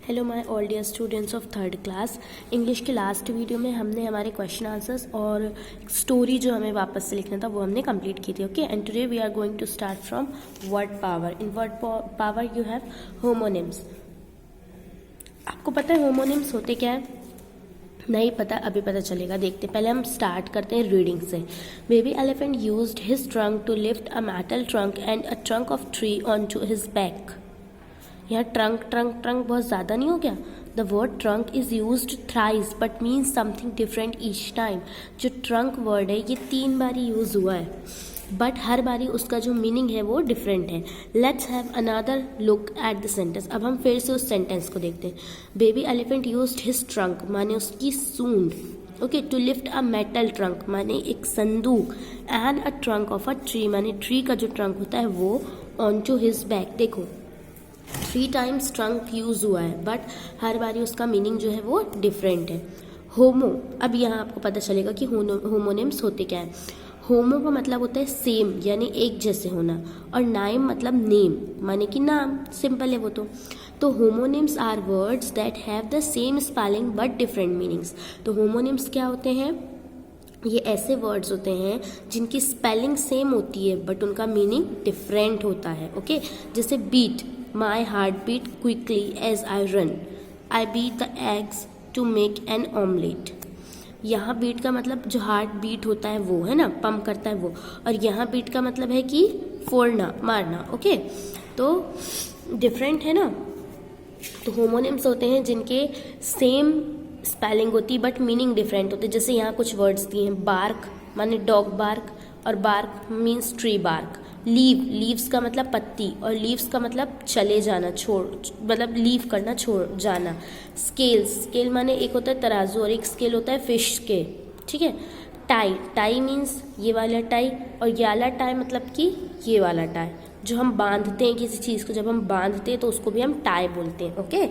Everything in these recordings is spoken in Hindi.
Hello my all dear students of third class. English के लास्ट वीडियो में हमने हमारे क्वेश्चन आंसर्स और स्टोरी जो हमें वापस से लिखना था वो हमने कंप्लीट की थी। Okay, and today we are going to start from word power. In word power you have homonyms. आपको पता है होमोनिम्स होते क्या है? नहीं पता? अभी पता चलेगा, देखते। पहले हम स्टार्ट करते हैं रीडिंग से। Baby elephant used his trunk to lift a metal trunk and a trunk of tree onto his back. यहाँ ट्रंक ट्रंक ट्रंक बहुत ज़्यादा नहीं हो गया? The word trunk is use thrice but means something different each time. जो ट्रंक वर्ड है ये 3 बार यूज हुआ है, बट हर बारी उसका जो मीनिंग है वो डिफरेंट है। Let's have another look at the sentence. अब हम फिर से उस सेंटेंस को देखते हैं। Baby elephant used his trunk माने उसकी सूंड, okay, to lift a metal trunk माने एक संदूक, and a trunk of a tree माने ट्री का जो ट्रंक होता है वो, ऑन टू हिज बैक। देखो 3 टाइम्स ट्रंक यूज हुआ है, बट हर बारी उसका मीनिंग जो है वो डिफरेंट है। होमो, अब यहाँ आपको पता चलेगा कि होमोनिम्स होते क्या है। होमो का मतलब होता है सेम यानी एक जैसे होना, और नाइम मतलब नेम माने कि नाम, सिंपल है वो तो homonyms are words that have the same spelling but different meanings. तो होमोनिम्स क्या होते हैं? ये ऐसे वर्ड्स होते हैं जिनकी स्पेलिंग सेम होती है बट उनका मीनिंग डिफरेंट होता है। ओके, जैसे beat, my heart beat quickly as I run, I beat the eggs to make an omelette. यहाँ बीट का मतलब जो हार्ट बीट होता है वो है ना, पंप करता है वो, और यहाँ बीट का मतलब है कि फोड़ना, मारना। ओके, तो डिफरेंट है ना। तो होमोनिम्स होते हैं जिनके सेम स्पेलिंग होती बट मीनिंग डिफरेंट होते। जैसे यहाँ कुछ वर्ड्स दिए हैं। बार्क माने डॉग बार्क, और bark means tree bark. Leave, leaves का मतलब पत्ती, और लीव्स का मतलब चले जाना, छोड़, मतलब लीव करना, छोड़ जाना। स्केल, स्केल माने एक होता है तराजू और एक स्केल होता है फिश के, ठीक है। टाई, टाई मीन्स ये वाला टाई, और ये वाला टाई मतलब कि ये वाला टाई जो हम बांधते हैं किसी चीज़ को, जब हम बांधते हैं तो उसको भी हम टाई बोलते हैं। ओके,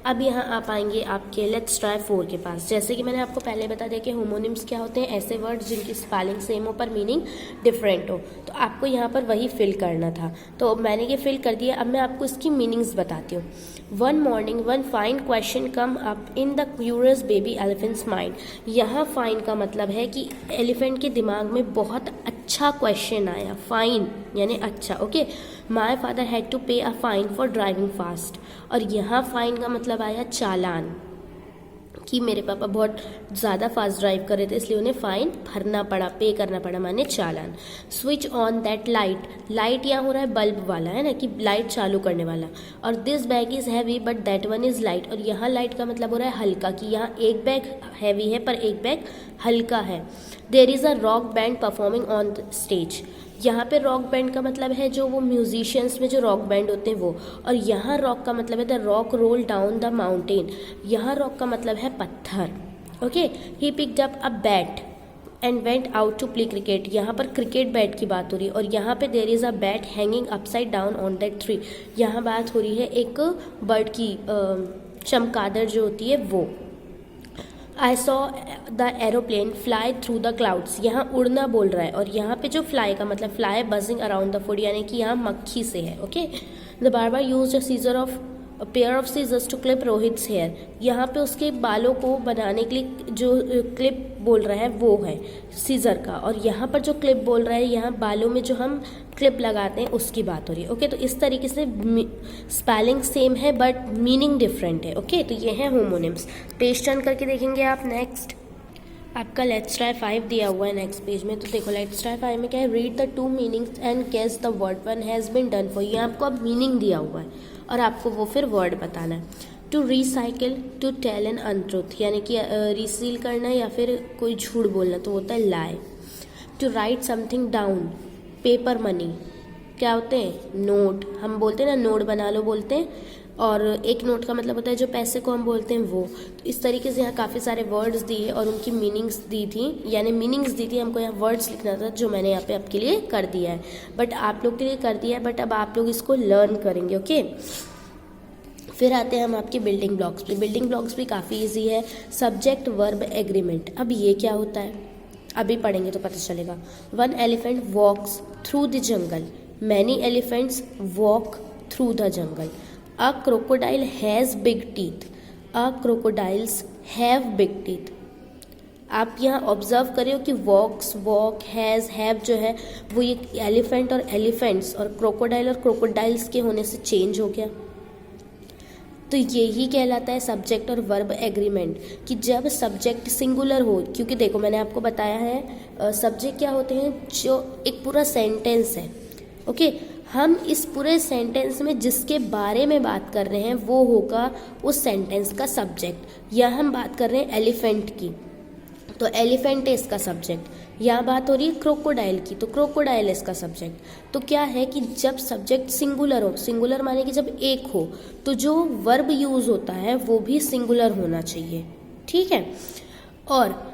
अब यहाँ आप आएंगे आपके लेट्स ट्राई 4 के पास। जैसे कि मैंने आपको पहले बता दिया कि होमोनिम्स क्या होते हैं, ऐसे वर्ड्स जिनकी स्पेलिंग सेम हो पर मीनिंग डिफरेंट हो। तो आपको यहाँ पर वही फिल करना था, तो मैंने ये फिल कर दिया। अब मैं आपको इसकी मीनिंग्स बताती हूँ। One morning one fine question come up in the curious baby elephants mind. यहाँ फाइन का मतलब है कि एलिफेंट के दिमाग में बहुत अच्छा क्वेश्चन आया। फाइन यानी अच्छा। Okay, my father had to pay a fine for driving fast, और यहाँ फाइन का मतलब आया चालान, कि मेरे पापा बहुत ज़्यादा फास्ट ड्राइव कर रहे थे इसलिए उन्हें फाइन भरना पड़ा, पे करना पड़ा, माने चालान। Switch on that light, light यहाँ हो रहा है बल्ब वाला, है ना, कि लाइट चालू करने वाला। और this bag is heavy but that one is light, और यहाँ लाइट का मतलब हो रहा है हल्का, कि यहाँ एक बैग हैवी है पर एक बैग हल्का है। There is a rock band performing on the stage, यहाँ पे रॉक बैंड का मतलब है जो वो म्यूजिशियंस में जो रॉक बैंड होते हैं वो, और यहाँ रॉक का मतलब है the rock roll down the mountain, यहाँ रॉक का मतलब है पत्थर। Okay, he picked up a bat and went out to play cricket, यहाँ पर क्रिकेट बैट की बात हो रही है। और यहाँ पे there is a bat hanging upside down on that tree, यहाँ बात हो रही है एक बर्ड की, चमगादड़ जो होती है वो। I saw the aeroplane fly through the clouds, यहाँ उड़ना बोल रहा है, और यहाँ पे जो फ्लाई का मतलब fly buzzing around the food, यानी कि यहाँ मक्खी से है। Okay, the barber used a scissor of a pair of scissors to clip Rohit's hair, यहाँ पे उसके बालों को बनाने के लिए जो क्लिप बोल रहा है वो है सीजर का, और यहाँ पर जो क्लिप बोल रहा है यहाँ बालों में जो हम क्लिप लगाते हैं उसकी बात हो रही है। ओके, तो इस तरीके से स्पेलिंग सेम है बट मीनिंग डिफरेंट है। ओके, तो ये है होमोनिम्स। पेज टर्न करके देखेंगे आप। नेक्स्ट आपका लेट्स ट्राई 5 दिया हुआ है नेक्स्ट पेज में। तो देखो लेट्स ट्राई 5 में क्या है, read the 2 meanings and guess the word one has been done for. ये आपको अब मीनिंग दिया हुआ है और आपको वो फिर वर्ड बताना है। To recycle, to tell an untruth, यानी कि रिसील करना या फिर कोई झूठ बोलना, तो होता है lie. To write something down, paper money, क्या होते हैं, नोट, हम बोलते हैं ना नोट बना लो बोलते हैं, और एक नोट का मतलब होता है जो पैसे को हम बोलते हैं वो। तो इस तरीके से यहाँ काफ़ी सारे वर्ड्स दिए और उनकी मीनिंग्स दी थी, यानी मीनिंग्स दी थी। हमको यहाँ वर्ड्स लिखना था जो मैंने यहाँ पे आपके लिए कर दिया है, बट आप लोग के लिए कर दिया है, बट अब आप लोग इसको लर्न करेंगे। ओके, फिर आते हैं हम आपके बिल्डिंग ब्लॉक्स पे। बिल्डिंग ब्लॉक्स भी काफ़ी ईजी है। सब्जेक्ट वर्ब एग्रीमेंट, अब ये क्या होता है अभी पढ़ेंगे तो पता चलेगा। One elephant walks through the jungle, many elephants walk through the jungle. A crocodile has big teeth, a crocodiles have big teeth. आप यहाँ ऑब्जर्व करिए कि वॉक्स, वॉक, हैज़, हैव जो है वो ये एलिफेंट और एलिफेंट्स और क्रोकोडाइल और क्रोकोडाइल्स के होने से चेंज हो गया। तो यही कहलाता है सब्जेक्ट और वर्ब एग्रीमेंट, कि जब सब्जेक्ट सिंगुलर हो, क्योंकि देखो मैंने आपको बताया है सब्जेक्ट क्या होते हैं, जो एक पूरा सेंटेंस है। ओके, हम इस पूरे सेंटेंस में जिसके बारे में बात कर रहे हैं वो होगा उस सेंटेंस का सब्जेक्ट। यहाँ हम बात कर रहे हैं एलिफेंट की, तो एलिफेंट है इसका सब्जेक्ट। यहाँ बात हो रही है क्रोकोडाइल की, तो क्रोकोडाइल है इसका सब्जेक्ट। तो क्या है कि जब सब्जेक्ट सिंगुलर हो, सिंगुलर माने कि जब एक हो, तो जो वर्ब यूज होता है वो भी सिंगुलर होना चाहिए, ठीक है। और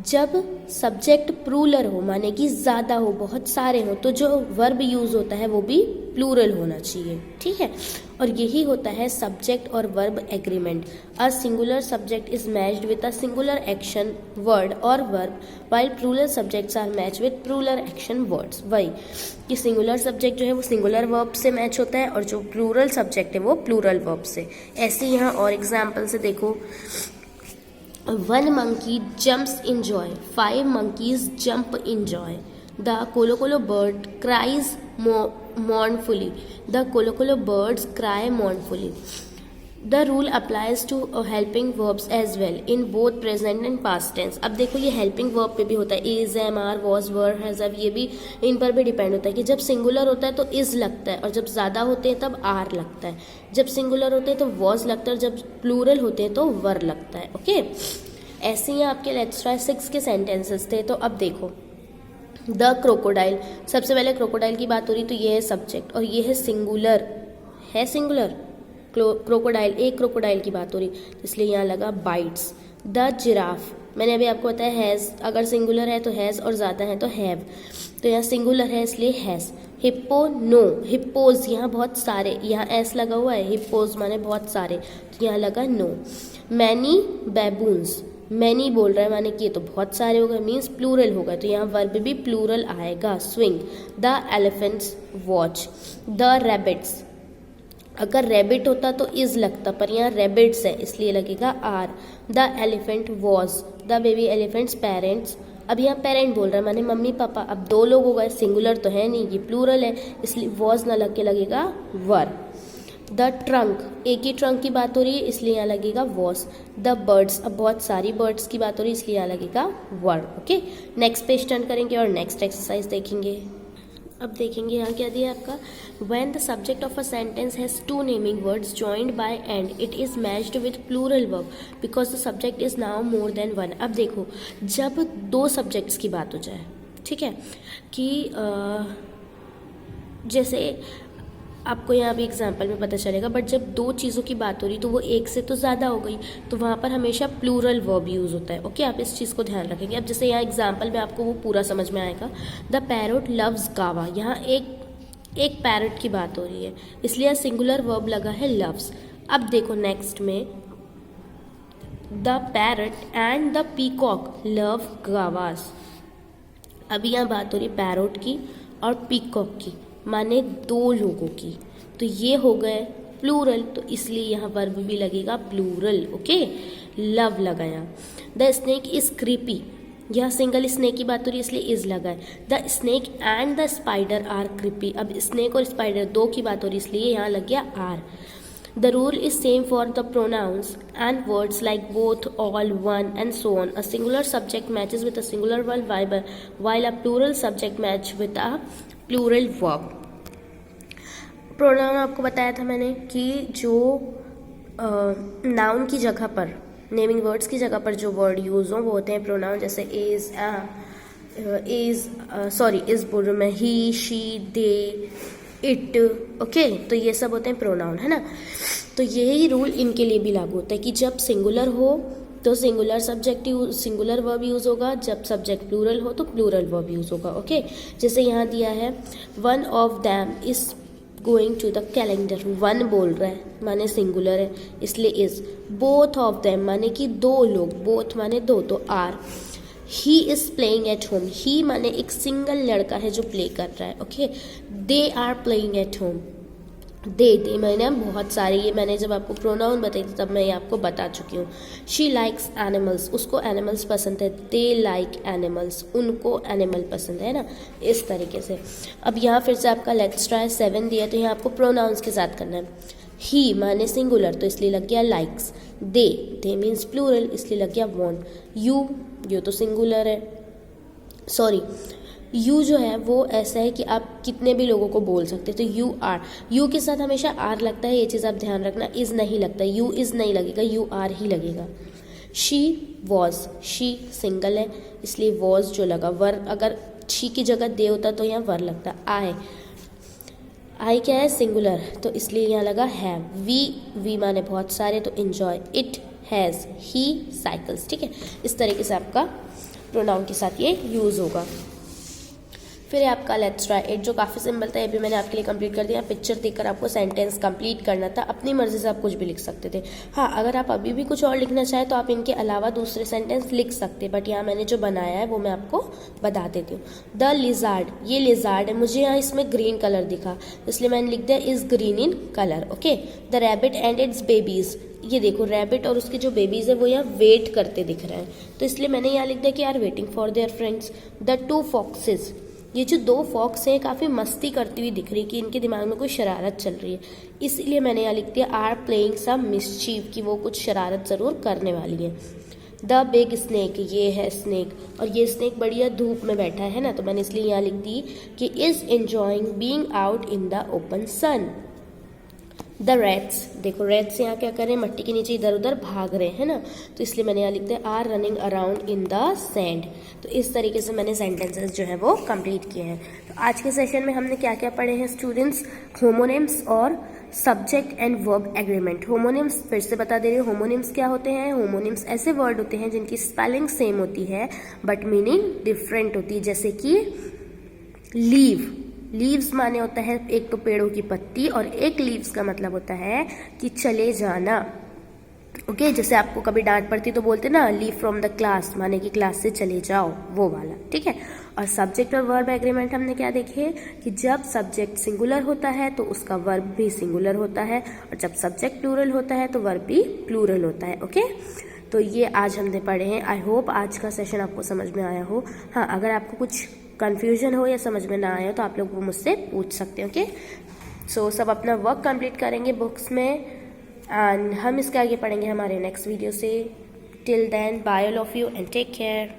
जब सब्जेक्ट प्लूरल हो, माने कि ज़्यादा हो, बहुत सारे हो, तो जो वर्ब यूज होता है वो भी प्लूरल होना चाहिए, ठीक है। और यही होता है सब्जेक्ट और verb agreement. A singular subject is matched with a singular action word और verb, while plural subjects are match with plural action words. वही कि सिंगुलर सब्जेक्ट जो है वो सिंगुलर वर्ब से मैच होता है और जो प्लूरल सब्जेक्ट है वो प्लूरल वर्ब से। ऐसे यहाँ और एग्जाम्पल से देखो, 1 monkey jumps in joy, 5 monkeys jump in joy. The kolokolo bird cries mournfully. The kolokolo birds cry mournfully. The rule applies to helping verbs as well in both present and past tense. अब देखो ये helping verb पे भी होता है, is, am, are, was, were, has, have, ये भी इन पर भी डिपेंड होता है कि जब सिंगुलर होता है तो is लगता है और जब ज़्यादा होते हैं तब are लगता है। जब सिंगुलर होते हैं तो was लगता है और जब प्लूरल होते हैं तो were लगता है। ओके, ऐसे ही आपके लेट्स ट्राई 6 के सेंटेंसेस थे। तो अब देखो, द क्रोकोडाइल, सबसे पहले क्रोकोडाइल की बात हो रही तो ये है सब्जेक्ट और ये है सिंगुलर, है सिंगुलर क्रोकोडाइल, एक क्रोकोडाइल की बात हो रही, इसलिए यहाँ लगा बाइट्स। द जिराफ, मैंने अभी आपको बताया हैज़, अगर सिंगुलर है तो हैज़ और ज़्यादा है तो हैव, तो यहाँ सिंगुलर है इसलिए हैज़। हिप्पो, नो, हिप्पोज, यहाँ बहुत सारे, यहाँ एस लगा हुआ है, हिप्पोज माने बहुत सारे, तो यहाँ लगा नो। मैनी बैबून्स, मैनी बोल रहा है माने कि ये तो बहुत सारे होगा, मीन्स प्लूरल होगा, तो यहाँ वर्ब भी प्लूरल आएगा। Swing, the elephants watch. The rabbits, अगर रैबिट होता तो इज लगता, पर यहाँ रैबिट्स है इसलिए लगेगा are. The elephant was the baby elephants parents. अब यहाँ पेरेंट बोल रहा है माने मम्मी पापा, अब 2 लोग हो गए, सिंगुलर तो है नहीं, ये प्लूरल है इसलिए वॉज ना लग के लगेगा वर। द ट्रंक, एक ही ट्रंक की बात हो रही है इसलिए यहाँ लगेगा वॉज। द बर्ड्स, अब बहुत सारी बर्ड्स की बात हो रही है इसलिए यहाँ लगेगा वर। ओके, नेक्स्ट पेज टर्न करेंगे और नेक्स्ट एक्सरसाइज देखेंगे। अब देखेंगे यहाँ क्या दिया है आपका, when the subject of a sentence has 2 naming words joined by and, it is matched with plural verb because the subject is now more than 1। अब देखो, जब 2 सब्जेक्ट्स की बात हो जाए, ठीक है, कि जैसे आपको यहाँ भी एग्जाम्पल में पता चलेगा, बट जब 2 चीज़ों की बात हो रही तो वो एक से तो ज़्यादा हो गई, तो वहाँ पर हमेशा प्लूरल वर्ब यूज़ होता है। ओके, आप इस चीज़ को ध्यान रखेंगे। अब जैसे यहाँ एग्जाम्पल में आपको वो पूरा समझ में आएगा। द पैरोट लव्स गावा, यहाँ एक पैरट की बात हो रही है इसलिए सिंगुलर वर्ब लगा है लव्स। अब देखो नेक्स्ट में, the parrot and the peacock love guavas. अभी यहाँ बात हो रही पैरोट की और पीकॉक की, माने 2 लोगों की, तो ये हो गए प्लूरल, तो इसलिए यहाँ वर्ब भी लगेगा प्लूरल। ओके, लव लगाया। द स्नेक इज क्रीपी, यह सिंगल स्नेक की बात हो रही है इसलिए इज लगा है। The snake and the spider are creepy, अब स्नेक और स्पाइडर 2 की बात हो रही है इसलिए यहाँ लग गया are. The rule is same for the pronouns and words like both, all, one and so on. A singular subject matches with a singular verb while a plural subject match with a plural verb। Pronoun आपको बताया था मैंने कि जो नाउन की जगह पर, नेमिंग वर्ड्स की जगह पर जो वर्ड यूज हो वो होते हैं प्रोनाउन, जैसे इज बोल रहा हूँ मैं, ही, शी, दे, इट। ओके, तो ये सब होते हैं प्रोनाउन, है ना। तो यही रूल इनके लिए भी लागू होता है कि जब सिंगुलर हो तो singular subject singular verb use होगा, जब सब्जेक्ट प्लूरल हो तो प्लूरल वर्ब यूज़ होगा। ओके, जैसे यहाँ दिया है, 1 of them is going to the calendar, 1 बोल रहा है माने सिंगुलर है इसलिए इज। बोथ ऑफ देम माने कि 2 लोग, बोथ माने 2 तो are. He is playing at home, he माने एक सिंगल लड़का है जो प्ले कर रहा है। Okay, they are playing at home, they मैंने बहुत सारे, ये मैंने जब आपको प्रोनाउन बताई थी तब मैं ये आपको बता चुकी हूँ। शी लाइक्स एनिमल्स, उसको एनिमल्स पसंद है। दे लाइक एनिमल्स, उनको एनिमल पसंद है ना, इस तरीके से। अब यहाँ फिर से आपका लेट्स ट्राई 7 दिया, तो यहाँ आपको प्रोनाउंस के साथ करना है। ही माने सिंगुलर, तो इसलिए लग गया लाइक्स। दे मीन्स प्लूरल, इसलिए लग गया वॉन्ट। यू तो सिंगुलर है, सॉरी यू जो है वो ऐसा है कि आप कितने भी लोगों को बोल सकते हैं। तो यू आर, यू के साथ हमेशा आर लगता है, ये चीज़ आप ध्यान रखना। इज़ नहीं लगता, यू इज़ नहीं लगेगा, यू आर ही लगेगा। शी वॉज, शी सिंगल है इसलिए वॉज जो लगा, वर अगर शी की जगह दे होता तो यहाँ वर लगता। आई क्या है सिंगुलर, तो इसलिए यहाँ लगा हैव। वी माने बहुत सारे, तो enjoy. It has, he cycles. ठीक है, इस तरीके से आपका प्रोनाउन के साथ ये यूज़ होगा। फिर आपका लेट्स ट्राई 8 जो काफ़ी सिंपल था, ये भी मैंने आपके लिए कंप्लीट कर दिया। पिक्चर देखकर आपको सेंटेंस कंप्लीट करना था, अपनी मर्जी से आप कुछ भी लिख सकते थे। हाँ, अगर आप अभी भी कुछ और लिखना चाहें तो आप इनके अलावा दूसरे सेंटेंस लिख सकते, बट यहाँ मैंने जो बनाया है वो मैं आपको बता देती हूँ। द लिजार्ड, ये लिजार्ड है, मुझे यहाँ इसमें ग्रीन कलर दिखा इसलिए मैंने लिख दिया is green in colour. Okay, the rabbit and it's babies, ये देखो रैबिट और उसके जो बेबीज है वो यहाँ वेट करते दिख रहे हैं, तो इसलिए मैंने यहाँ लिख दिया कि are waiting for their friends. The 2 foxes, ये जो 2 फॉक्स हैं काफ़ी मस्ती करती हुई दिख रही है कि इनके दिमाग में कोई शरारत चल रही है, इसलिए मैंने यहाँ लिख दिया आर प्लेइंग सम मिस्चीफ, कि वो कुछ शरारत ज़रूर करने वाली है। द बिग स्नेक, ये है स्नेक, और ये स्नेक बढ़िया धूप में बैठा है ना, तो मैंने इसलिए यहाँ लिख दी कि is enjoying being out in the open sun. The rats, देखो रैट्स यहाँ क्या कर रहे हैं, मट्टी के नीचे इधर उधर भाग रहे हैं ना, तो इसलिए मैंने यहाँ लिख दिया are running around in the sand. तो इस तरीके से मैंने सेंटेंसेस जो है वो कंप्लीट किए हैं। तो आज के सेशन में हमने क्या क्या पढ़े हैं स्टूडेंट्स, होमोनिम्स और subject and verb agreement. Homonyms फिर से बता दे रही हूँ, होमोनिम्स क्या होते हैं। होमोनिम्स ऐसे वर्ड होते हैं जिनकी स्पेलिंग सेम होती है बट मीनिंग डिफरेंट होती है, जैसे कि लीव, लीव्स माने होता है एक तो पेड़ों की पत्ती, और एक लीव्स का मतलब होता है कि चले जाना। ओके, जैसे आपको कभी डांट पड़ती तो बोलते ना लीव फ्रॉम द क्लास, माने कि क्लास से चले जाओ, वो वाला। ठीक है, और सब्जेक्ट और वर्ब एग्रीमेंट हमने क्या देखे कि जब सब्जेक्ट सिंगुलर होता है तो उसका वर्ब भी सिंगुलर होता है, और जब सब्जेक्ट प्लूरल होता है तो वर्ब भी प्लूरल होता है। ओके, तो ये आज हमने पढ़े हैं। आई होप आज का सेशन आपको समझ में आया हो। हाँ, अगर आपको कुछ कन्फ्यूजन हो या समझ में ना आए हो तो आप लोग वो मुझसे पूछ सकते हैं। ओके, सो सब अपना वर्क कंप्लीट करेंगे बुक्स में, एंड हम इसके आगे पढ़ेंगे हमारे नेक्स्ट वीडियो से। Till then bye all of you and take care.